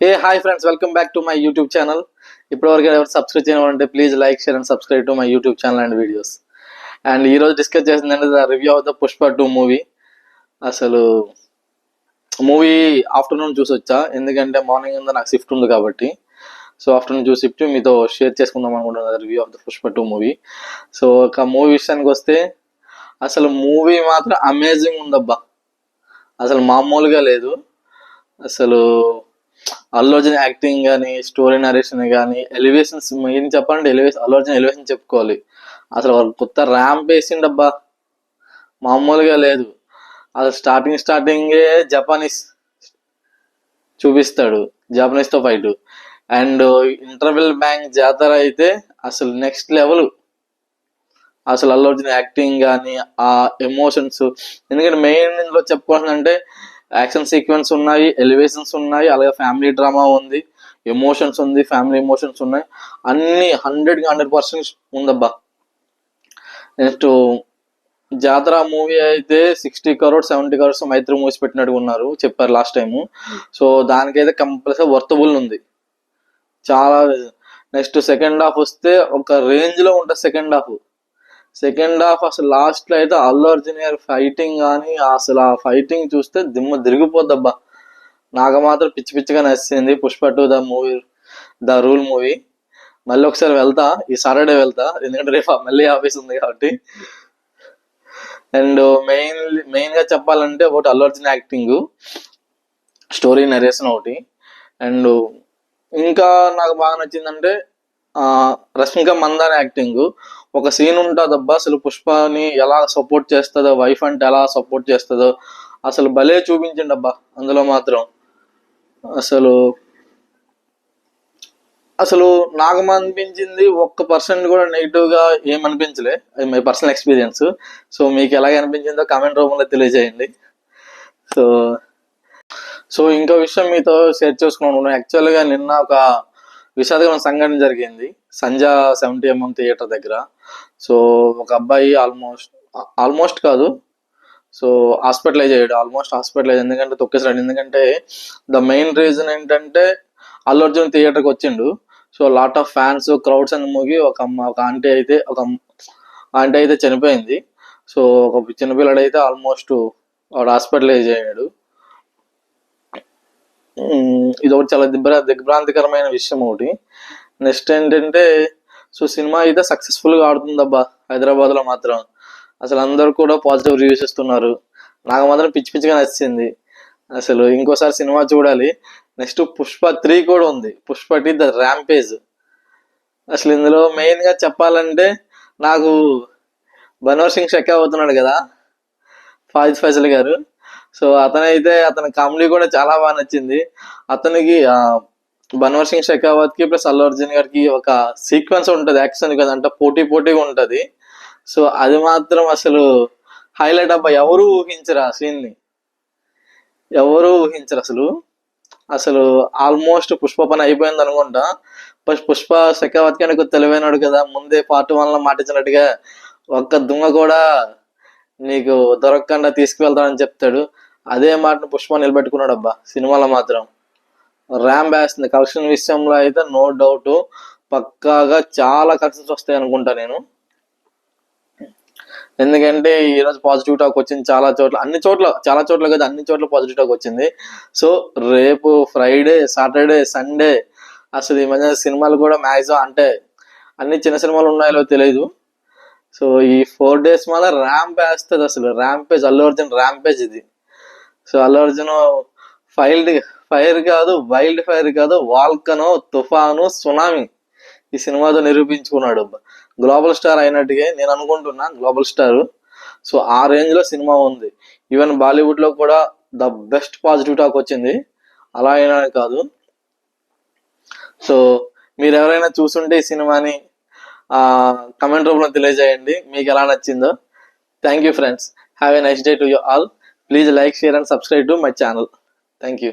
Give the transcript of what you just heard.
A hi friends, welcome back to my YouTube channel. ఇప్పటివరకు ఎవరు subscribe చేయమంటే please like, share and subscribe to my YouTube channel and videos. And ఈరోజు discuss చేసిందంటే the review of the Pushpa 2 movie. అసలు movie afternoon చూసి వచ్చా, ఎందుకంటే morning అంతా నాకు షిఫ్ట్ ఉంది కాబట్టి. సో ఆఫ్టర్నూన్ చూసి షిఫ్ట్ మీతో షేర్ చేసుకుందాం అనుకుంటున్నాను review of the Pushpa 2 movie. So ఒక మూవీ విషయానికి వస్తే అసలు మూవీ మాత్రం అమేజింగ్ ఉందబ్బా, అసలు మామూలుగా లేదు. అసలు అల్లు అర్జున్ యాక్టింగ్ కానీ, స్టోరీ నరేషన్ కానీ, ఎలివేషన్స్ ఏం చెప్పాలంటే అల్లు అర్జున్ ఎలివేషన్ చెప్పుకోవాలి. అసలు వాళ్ళు కొత్త ర్యాంప్ వేసిండబ్బా, మామూలుగా లేదు. అసలు స్టార్టింగే జపానీస్ చూపిస్తాడు, జపనీస్తో ఫైట్. అండ్ ఇంటర్వెల్ బ్యాంక్ జాతర అయితే అసలు నెక్స్ట్ లెవెల్. అసలు అల్లు అర్జున్ యాక్టింగ్ కానీ, ఆ ఎమోషన్స్, ఎందుకంటే మెయిన్ ఇందులో చెప్పుకోవాలంటే యాక్షన్ సీక్వెన్స్ ఉన్నాయి, ఎలివేషన్స్ ఉన్నాయి, అలాగే ఫ్యామిలీ డ్రామా ఉంది, ఎమోషన్స్ ఉంది, ఫ్యామిలీ ఎమోషన్స్ ఉన్నాయి, అన్ని 100% ఉందబ్బా. నెక్స్ట్ జాతర మూవీ అయితే 60 crores 70 crores మైత్రి మూవీస్ పెట్టినట్టుగా ఉన్నారు, చెప్పారు లాస్ట్ టైము. సో దానికైతే కంపల్సరీ వర్తబుల్ ఉంది చాలా. నెక్స్ట్ సెకండ్ హాఫ్ వస్తే ఒక రేంజ్ లో ఉంటుంది సెకండ్ హాఫ్ అసలు లాస్ట్ లో అయితే అల్లు అర్జున్ గారి ఫైటింగ్ కానీ, అసలు ఆ ఫైటింగ్ చూస్తే దిమ్మ తిరిగిపోద్దబ్బా. నాకు మాత్రం పిచ్చి పిచ్చిగా నచ్చింది పుష్ప 2 ద రూల్ మూవీ. మళ్ళీ ఒకసారి వెళ్తా, ఈ సాటర్డే వెళ్తా, ఎందుకంటే రేపు మళ్ళీ ఆఫీస్ ఉంది కాబట్టి. అండ్ మెయిన్ గా చెప్పాలంటే ఒకటి Allu Arjun acting, story narration ఒకటి. అండ్ ఇంకా నాకు బాగా నచ్చిందంటే రష్మిక మందాన యాక్టింగ్. ఒక సీన్ ఉంటుందబ్బా, అసలు పుష్పని ఎలా సపోర్ట్ చేస్తుందో, వైఫ్ అంటే ఎలా సపోర్ట్ చేస్తుందో అసలు భలే చూపించిండబ్బా అందులో మాత్రం. అసలు నాకు అనిపించింది 1% కూడా నెగిటివ్ గా ఏమనిపించలే, అది మై పర్సనల్ ఎక్స్పీరియన్స్. సో మీకు ఎలాగ అనిపించిందో కామెంట్ రూపంలో తెలియజేయండి. సో ఇంకో విషయం మీతో షేర్ చేసుకున్నాను. యాక్చువల్గా నిన్న ఒక విషాదకరమైన సంఘటన జరిగింది సంజా 70mm థియేటర్ దగ్గర. సో ఒక అబ్బాయి ఆల్మోస్ట్ కాదు, సో హాస్పిటలైజ్ అయ్యాడు, ఎందుకంటే తొక్కేసాడు. ఎందుకంటే ద మెయిన్ రీజన్ ఏంటంటే అల్లు అర్జున్ థియేటర్కి వచ్చిండు. So lot of fans, crowds అని మూగి ఒక ఆంటీ అయితే చనిపోయింది. సో ఒక చిన్నపిల్లడు అయితే ఆల్మోస్ట్ వాడు హాస్పిటలైజ్ అయ్యాడు. ఇది ఒకటి చాలా దిగ్భ్రాంతికరమైన విషయం ఒకటి. నెక్స్ట్ ఏంటంటే సో సినిమా అయితే సక్సెస్ఫుల్ గా ఆడుతుందబ్బా హైదరాబాద్ లో మాత్రం. అసలు అందరూ కూడా పాజిటివ్ రివ్యూస్ ఇస్తున్నారు, నాకు మాత్రం పిచ్చి పిచ్చిగా నచ్చింది. అసలు ఇంకోసారి సినిమా చూడాలి. నెక్స్ట్ పుష్ప 3 కూడా ఉంది, పుష్ప 2 ద ర్యాంపేజ్. అసలు ఇందులో మెయిన్ గా చెప్పాలంటే నాకు బన్వర్ సింగ్ షెకావత్ కదా, ఫాయిజ్ ఫైజల్ గారు. సో అతని కామెడీ కూడా చాలా బాగా నచ్చింది. అతనికి బన్వర్ సింగ్ షెకావత్ కి ప్లస్ అల్లు అర్జున్ గారికి ఒక సీక్వెన్స్ ఉంటది యాక్షన్ కదా, అంటే పోటీగా ఉంటది. సో అది మాత్రం అసలు హైలైట్ అబ్బా, ఎవరు ఊహించరు ఆ సీన్ ని, అసలు ఆల్మోస్ట్ పుష్ప పని అయిపోయింది అనుకుంటా. పుష్ప షెకావత్ కి నీకు తెలివైనడు కదా, ముందే పార్ట్ 1 లో మాటించినట్టుగా ఒక్క దుంగ కూడా నీకు దొరకకుండా తీసుకువెళ్తానని చెప్తాడు. అదే మాటను పుష్ప నిలబెట్టుకున్నాడు అబ్బా సినిమాలో మాత్రం. ర్యాంప్ వేస్తుంది కలెక్షన్ విషయంలో అయితే నో డౌట్, పక్కాగా చాలా కలెక్షన్స్ వస్తాయి అనుకుంటా నేను. ఎందుకంటే ఈరోజు పాజిటివ్ టాక్ వచ్చింది చాలా చోట్ల కదా, అన్ని చోట్ల పాజిటివ్ టాక్ వచ్చింది. సో రేపు ఫ్రైడే, సాటర్డే, సండే అసలు ఈ మధ్య సినిమాలు కూడా మ్యాక్సిమం, అంటే అన్ని చిన్న సినిమాలు ఉన్నాయో తెలియదు. సో ఈ 4 days మళ్ళీ ర్యాంప్ వేస్తుంది, అసలు ర్యాంపేజ్, అల్లు అర్జున్ ర్యాంపేజ్ ఇది. So Allu Arjun wild fire కాదు, వాల్కనో, తుఫాను, సునామీ ఈ సినిమాతో నిరూపించుకున్నాడు. గ్లోబల్ స్టార్ అయినట్టుగా నేను అనుకుంటున్నా, గ్లోబల్ స్టార్. సో ఆ రేంజ్ లో సినిమా ఉంది. ఈవెన్ బాలీవుడ్ లో కూడా ద బెస్ట్ పాజిటివ్ టాక్ వచ్చింది, అలా అయినా కాదు. సో మీరు ఎవరైనా చూసుంటే ఈ సినిమాని కమెంట్ రూపంలో తెలియజేయండి మీకు ఎలా నచ్చిందో. Thank you friends, have a nice day to you all. Please like, share and subscribe to my channel. Thank you.